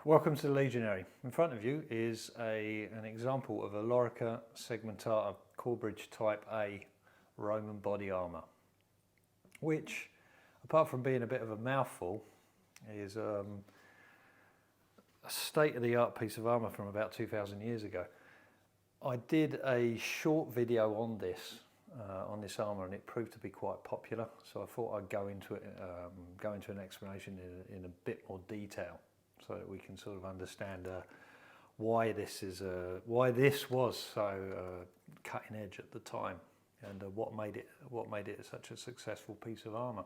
Welcome to the Legionary. In front of you is an example of a Lorica Segmentata Corbridge Type A Roman body armour, which, apart from being a bit of a mouthful, is a state-of-the-art piece of armour from about 2,000 years ago. I did a short video on this armour, and it proved to be quite popular, so I thought I'd go into an explanation in a bit more detail, so that we can sort of understand why this was so cutting edge at the time, and what made it such a successful piece of armour.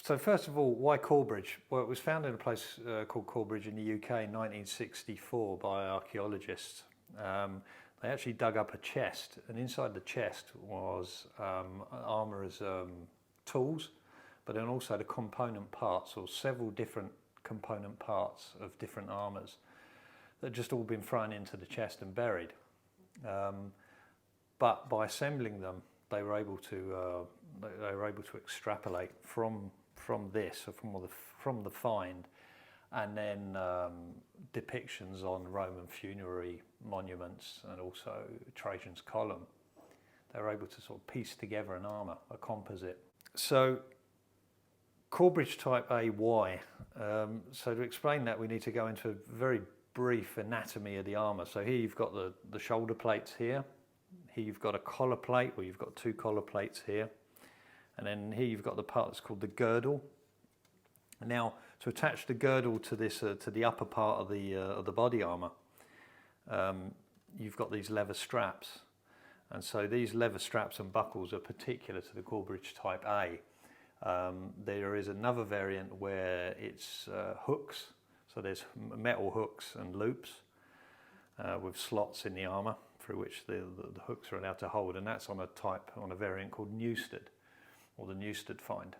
So first of all, why Corbridge? Well, it was found in a place called Corbridge in the UK in 1964 by archaeologists. They actually dug up a chest, and inside the chest was armourer's tools, but then also the component parts, or several different component parts of different armours that had just all been thrown into the chest and buried. But by assembling them, they were able to extrapolate from this, or from the find, and then depictions on Roman funerary monuments and also Trajan's column. They were able to sort of piece together an armour, a composite. So Corbridge Type A, why? So to explain that, we need to go into a very brief anatomy of the armour. So here you've got the shoulder plates here. Here you've got a collar plate, or you've got two collar plates here. And then here you've got the part that's called the girdle. Now, to attach the girdle to this, to the upper part of the body armour, you've got these leather straps. And so these leather straps and buckles are particular to the Corbridge Type A. There is another variant where it's hooks, so there's metal hooks and loops with slots in the armour through which the hooks are allowed to hold, and that's on a variant called Newstead, or the Newstead find.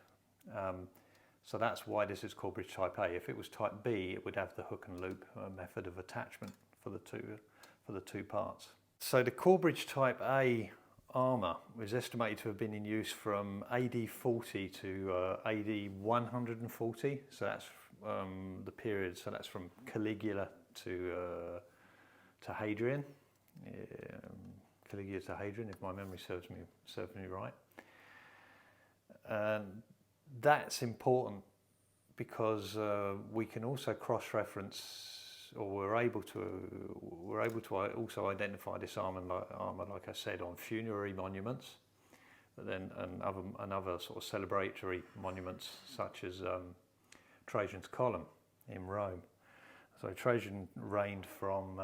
So that's why this is Corbridge Type A. If it was Type B, it would have the hook and loop method of attachment for the two parts. So the Corbridge Type A armour is estimated to have been in use from AD 40 to AD 140. So that's the period. So that's from Caligula to Hadrian. Caligula to Hadrian, if my memory serves me right. And that's important because we can also cross-reference, or we're able to also identify this armour, like I said, on funerary monuments, but then and other sort of celebratory monuments, such as Trajan's column in Rome. So Trajan reigned from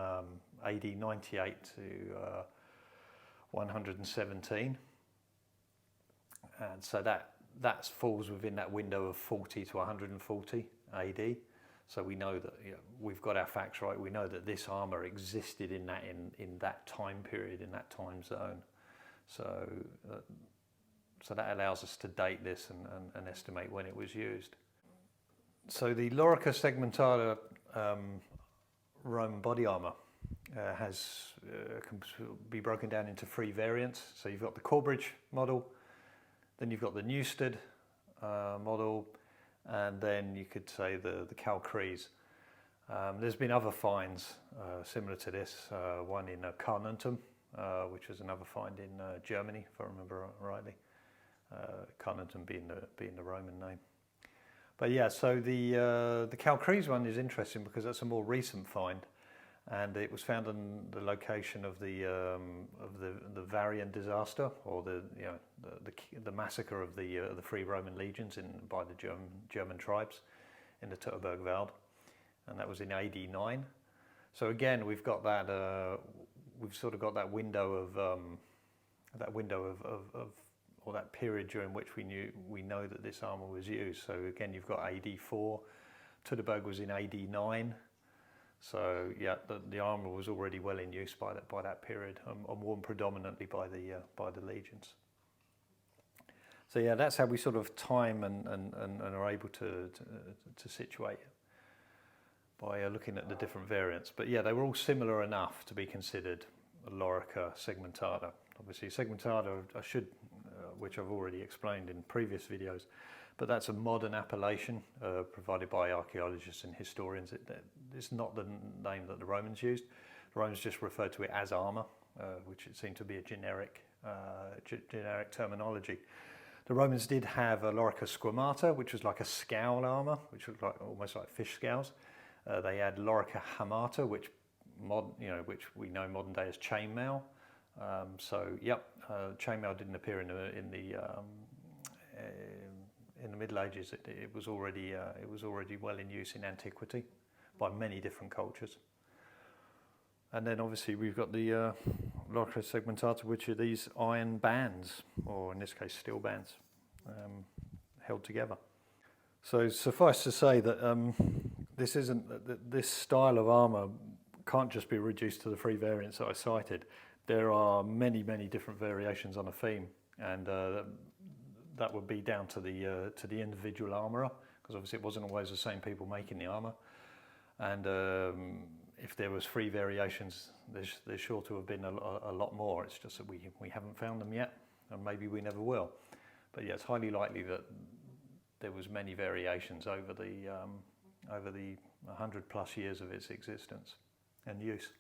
AD 98 to 117, and so that falls within that window of 40 to 140 AD. So we know that, you know, we've got our facts right. We know that this armour existed in that time period, in that time zone. So that allows us to date this and estimate when it was used. So the Lorica Segmentata Roman body armour can be broken down into three variants. So you've got the Corbridge model, then you've got the Newstead model, and then you could say the Calcrease. There's been other finds similar to this, one in Carnuntum, which was another find in Germany, if I remember rightly. Carnuntum being the Roman name. But yeah, so the Calcrease one is interesting because that's a more recent find, and it was found in the location of the Varian disaster, or the massacre of the three Roman legions by the German tribes in the Teutoburg Wald, and that was in AD 9. So again, we've got that we've sort of got that window of or that period during which we know that this armour was used. So again, you've got AD 4, Teutoburg was in AD 9. So yeah, the armour was already well in use by that period, and worn predominantly by the legions. So yeah, that's how we sort of time and are able to situate it by looking at the different variants. But yeah, they were all similar enough to be considered a Lorica Segmentata. Obviously, Segmentata, which I've already explained in previous videos, but that's a modern appellation provided by archaeologists and historians. It's not the name that the Romans used. The Romans just referred to it as armour, which it seemed to be a generic terminology. The Romans did have a Lorica Segmentata, which was like a scowl armour, which looked like almost like fish scales. They had Lorica Segmentata, which we know modern day as chainmail. Chainmail didn't appear in the Middle Ages. It was already well in use in antiquity by many different cultures. And then obviously we've got the Lorica Segmentata, which are these iron bands, or in this case steel bands, held together. So suffice to say that this style of armour can't just be reduced to the 3 variants that I cited. There are many different variations on a theme, and that would be down to the individual armourer, because obviously it wasn't always the same people making the armour. And if there was 3 variations, there's sure to have been a lot more. It's just that we haven't found them yet, and maybe we never will. But yeah, it's highly likely that there was many variations over the 100+ years of its existence and use.